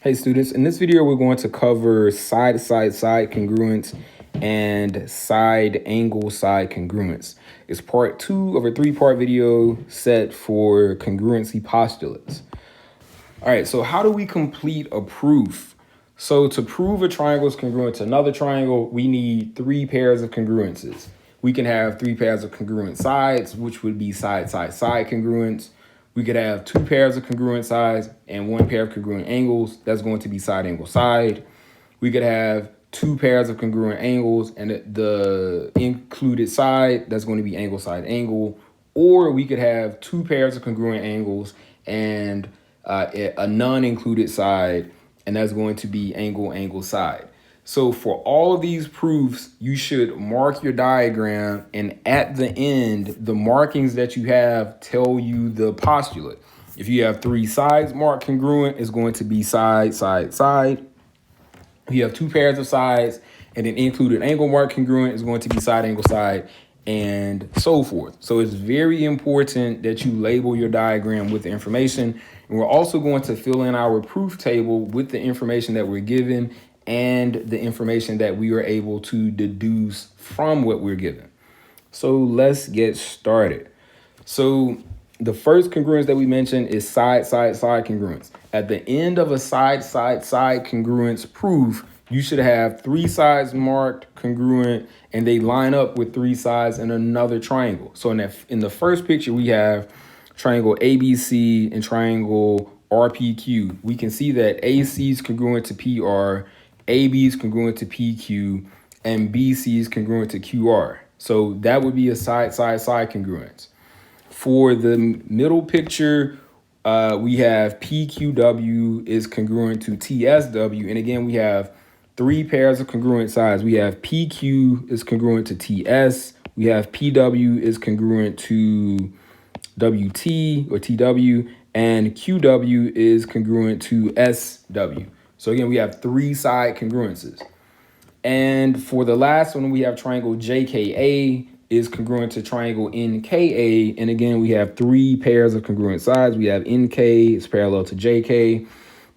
Hey students, in this video we're going to cover side-side-side congruence and side-angle-side congruence. It's part 2 of a 3-part video set for congruency postulates. All right, so how do we complete a proof? So to prove a triangle is congruent to another triangle, we need 3 pairs of congruences. We can have 3 pairs of congruent sides, which would be side-side-side congruence. We could have 2 pairs of congruent sides and 1 pair of congruent angles. That's going to be side, angle, side. We could have 2 pairs of congruent angles and the included side, that's going to be angle, side, angle. Or we could have 2 pairs of congruent angles and a non-included side, and that's going to be angle, angle, side. So for all of these proofs, you should mark your diagram, and at the end, the markings that you have tell you the postulate. If you have 3 sides marked congruent, it's going to be side, side, side. If you have 2 pairs of sides and an included angle marked congruent, it's going to be side, angle, side, and so forth. So it's very important that you label your diagram with the information. And we're also going to fill in our proof table with the information that we're given and the information that we are able to deduce from what we're given. So let's get started. So the first congruence that we mentioned is side, side, side congruence. At the end of a side, side, side congruence proof, you should have 3 sides marked congruent and they line up with 3 sides in another triangle. So in the first picture, we have triangle ABC and triangle RPQ. We can see that AC is congruent to PR, AB is congruent to PQ, and BC is congruent to QR. So that would be a side, side, side congruence. For the middle picture, we have PQW is congruent to TSW. And again, we have 3 pairs of congruent sides. We have PQ is congruent to TS. We have PW is congruent to WT or TW, and QW is congruent to SW. So again, we have 3 side congruences. And for the last one, we have triangle JKA is congruent to triangle NKA. And again, we have 3 pairs of congruent sides. We have NK is parallel to JK.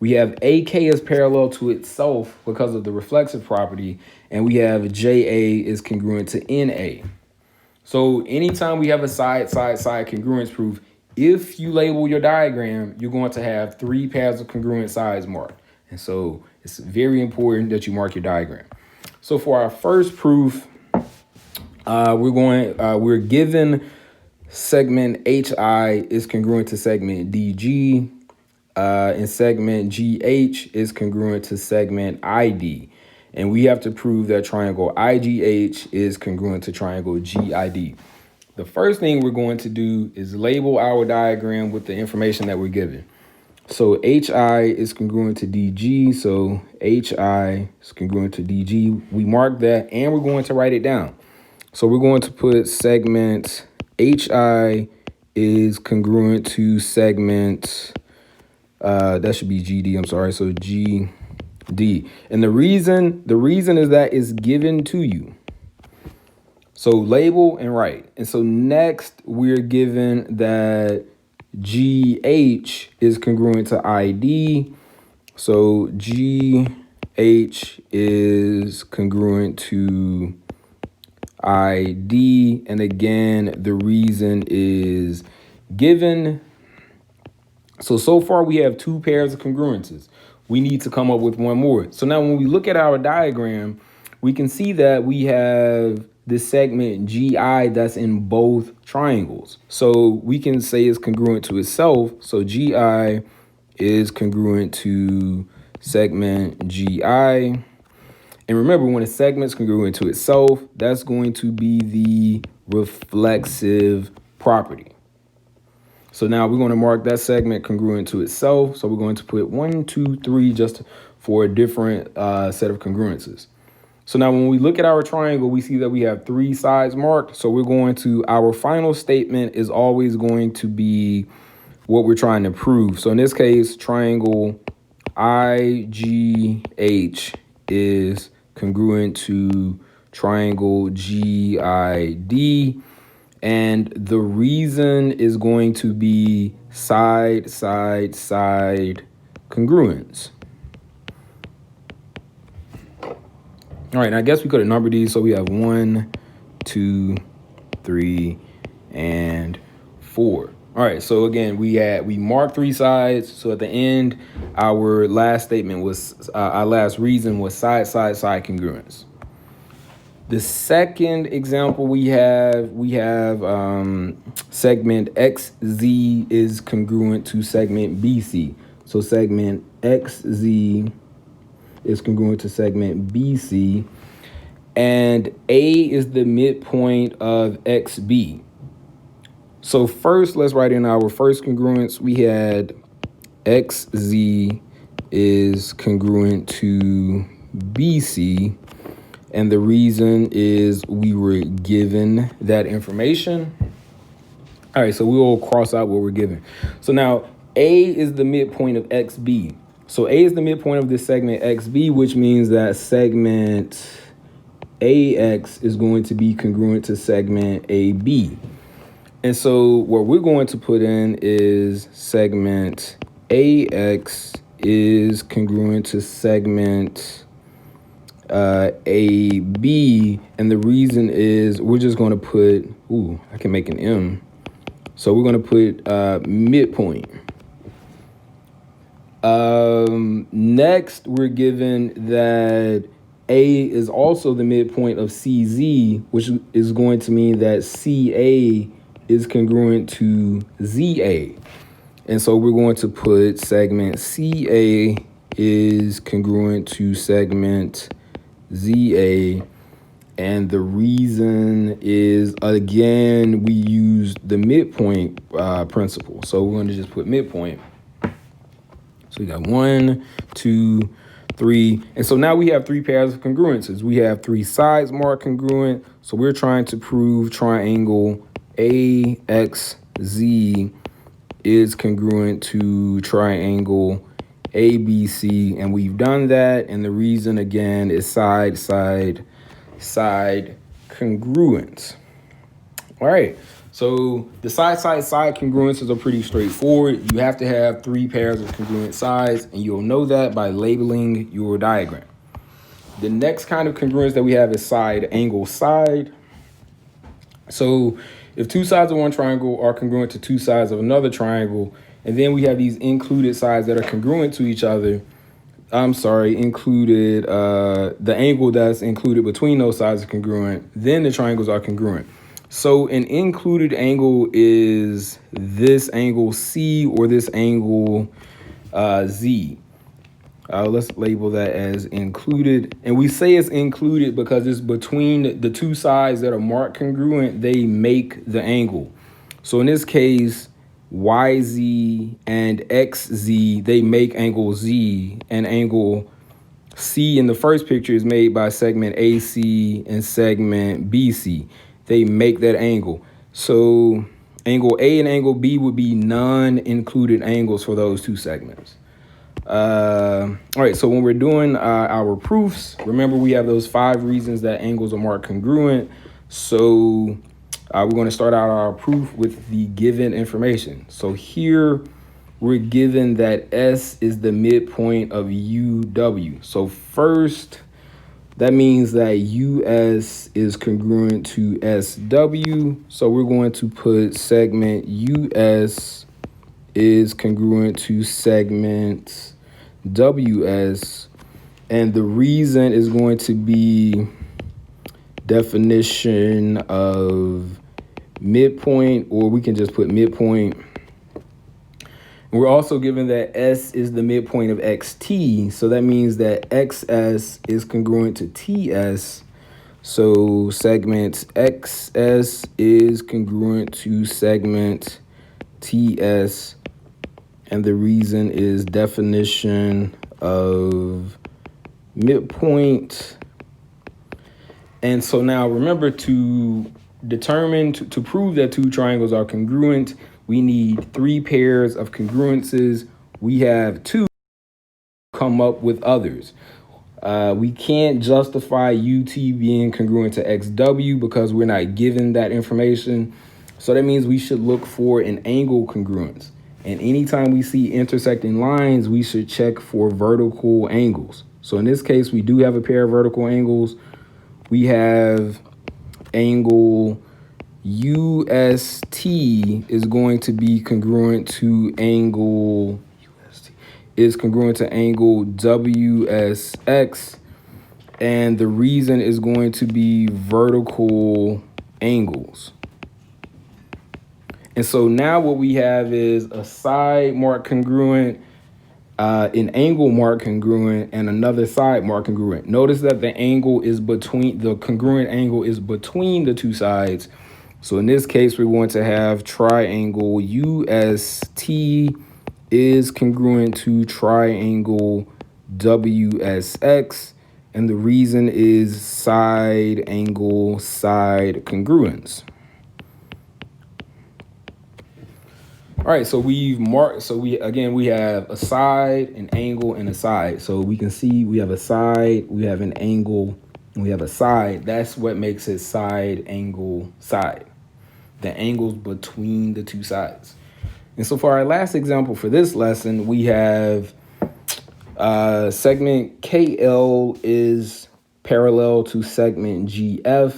We have AK is parallel to itself because of the reflexive property. And we have JA is congruent to NA. So anytime we have a side, side, side congruence proof, if you label your diagram, you're going to have 3 pairs of congruent sides marked. And so it's very important that you mark your diagram. So for our first proof, we're given segment HI is congruent to segment DG, and segment GH is congruent to segment ID. And we have to prove that triangle IGH is congruent to triangle GID. The first thing we're going to do is label our diagram with the information that we're given. So HI is congruent to DG. So HI is congruent to DG. We mark that and we're going to write it down. So we're going to put segment HI is congruent to segment, that should be GD, I'm sorry. So GD. And the reason is that it's given to you. So label and write. And so next we're given that GH is congruent to ID. So GH is congruent to ID. And again, the reason is given. So far we have 2 pairs of congruences. We need to come up with 1 more. So now when we look at our diagram, we can see that we have this segment GI that's in both triangles. So we can say it's congruent to itself. So GI is congruent to segment GI. And remember, when a segment's congruent to itself, that's going to be the reflexive property. So now we're going to mark that segment congruent to itself. So we're going to put 1, 2, 3 just for a different set of congruences. So now when we look at our triangle, we see that we have 3 sides marked. So we're going to, our final statement is always going to be what we're trying to prove. So in this case, triangle IGH is congruent to triangle GID. And the reason is going to be side, side, side congruence. All right, and I guess we could have numbered these. So we have 1, 2, 3, and 4. All right, so again, we marked 3 sides. So at the end, our last statement was, our last reason was side congruence. The second example we have segment XZ is congruent to segment BC. So segment XZ is congruent to segment BC, and A is the midpoint of XB. So first, let's write in our first congruence. We had XZ is congruent to BC, and the reason is we were given that information. All right, so we will cross out what we're given. So now A is the midpoint of XB. So A is the midpoint of this segment XB, which means that segment AX is going to be congruent to segment AB. And so what we're going to put in is segment AX is congruent to segment AB. And the reason is we're just going to put, I can make an M. So we're going to put midpoint. Next, we're given that A is also the midpoint of CZ, which is going to mean that CA is congruent to ZA. And so we're going to put segment CA is congruent to segment ZA. And the reason is, again, we used the midpoint principle. So we're going to just put midpoint. So we got 1, 2, 3. And so now we have 3 pairs of congruences. We have 3 sides marked congruent. So we're trying to prove triangle AXZ is congruent to triangle ABC. And we've done that. And the reason, again, is side congruence. All right. So the side congruences are pretty straightforward. You have to have 3 pairs of congruent sides, and you'll know that by labeling your diagram. The next kind of congruence that we have is side angle side. So if 2 sides of one triangle are congruent to 2 sides of another triangle, and then we have these included sides that are congruent to each other, the angle that's included between those sides is congruent, then the triangles are congruent. So an included angle is this angle C or this angle Z. Let's label that as included. And we say it's included because it's between the 2 sides that are marked congruent, they make the angle. So in this case, YZ and XZ, they make angle Z, and angle C in the first picture is made by segment AC and segment BC. They make that angle. So angle A and angle B would be non-included angles for those 2 segments. All right, so when we're doing our proofs, remember we have those 5 reasons that angles are marked congruent. So we're going to start out our proof with the given information. So here we're given that S is the midpoint of UW. So first, that means that US is congruent to SW. So we're going to put segment US is congruent to segment WS. And the reason is going to be definition of midpoint, or we can just put midpoint. And we're also given that S is the midpoint of XT. So that means that XS is congruent to TS. So segment XS is congruent to segment TS. And the reason is definition of midpoint. And so now remember, to determine, to prove that 2 triangles are congruent, we need 3 pairs of congruences. We have 2. Come up with others. We can't justify UT being congruent to XW because we're not given that information. So that means we should look for an angle congruence. And anytime we see intersecting lines, we should check for vertical angles. So in this case, we do have a pair of vertical angles. We have angle UST is going to be congruent to angle WSX, and the reason is going to be vertical angles. And so now what we have is a side mark congruent, an angle mark congruent, and another side mark congruent. Notice that the congruent angle is between the two sides. So in this case, we're going to have triangle UST is congruent to triangle WSX, and the reason is side angle side congruence. All right, so we've marked, so we have a side, an angle, and a side. So we can see we have a side, we have an angle, and we have a side. That's what makes it side, angle, side. The angles between the two sides. And so for our last example for this lesson, we have segment KL is parallel to segment GF,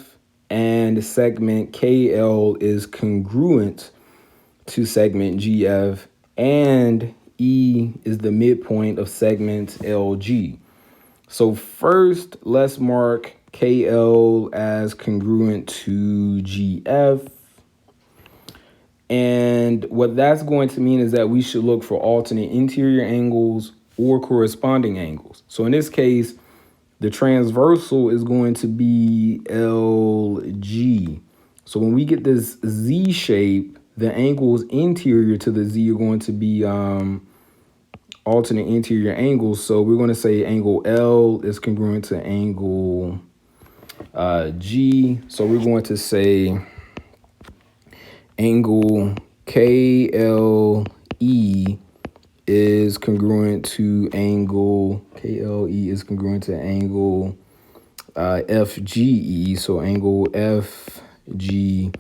and segment KL is congruent to segment GF, and E is the midpoint of segment LG. So first, let's mark KL as congruent to GF. And what that's going to mean is that we should look for alternate interior angles or corresponding angles. So in this case, the transversal is going to be LG. So when we get this Z shape, the angles interior to the Z are going to be alternate interior angles. So we're going to say angle L is congruent to angle G. So we're going to say angle KLE is congruent to angle FGE. So angle FGE.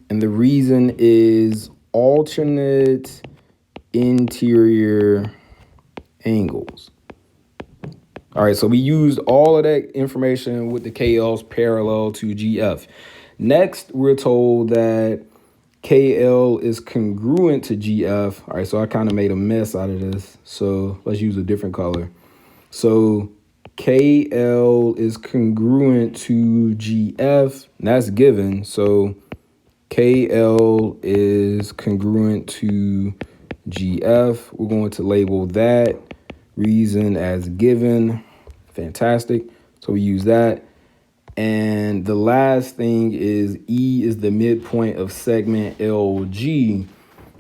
And the reason is alternate interior angles. All right, so we used all of that information with the KLs parallel to GF. Next, we're told that KL is congruent to GF. All right, so I kind of made a mess out of this. So let's use a different color. So KL is congruent to GF, and that's given. So KL is congruent to GF. We're going to label that reason as given. Fantastic. So we use that. And the last thing is E is the midpoint of segment LG.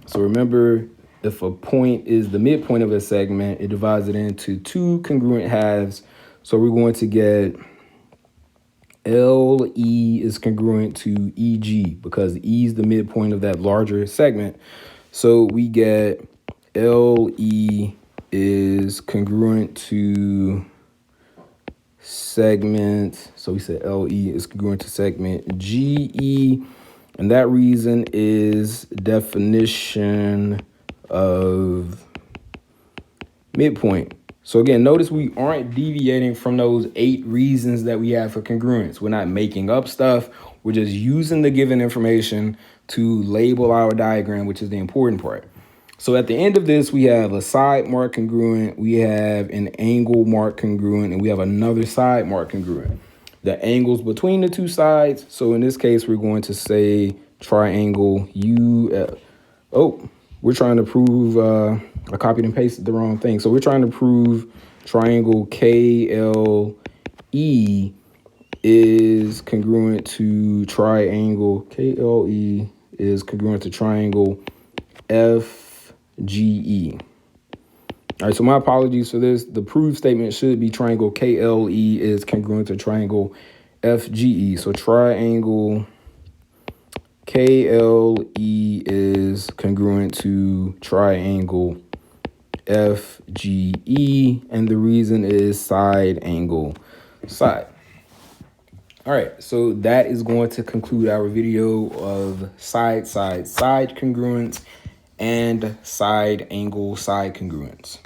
So remember, if a point is the midpoint of a segment, it divides it into two congruent halves. So we're going to get LE is congruent to EG because E is the midpoint of that larger segment. So we get LE is congruent to segment. So we said LE is congruent to segment GE. And that reason is definition of midpoint. So again, notice we aren't deviating from those 8 reasons that we have for congruence. We're not making up stuff. We're just using the given information to label our diagram, which is the important part. So at the end of this, we have a side mark congruent, we have an angle mark congruent, and we have another side mark congruent. The angles between the two sides. So in this case, we're going to say triangle UF. Oh, we're trying to prove, I copied and pasted the wrong thing. So we're trying to prove triangle KLE is congruent to triangle, KLE is congruent to triangle FGE. All right, so my apologies for this. The proof statement should be triangle KLE is congruent to triangle FGE. So triangle KLE is congruent to triangle FGE, and the reason is side angle side. All right, so that is going to conclude our video of side congruence and side angle side congruence.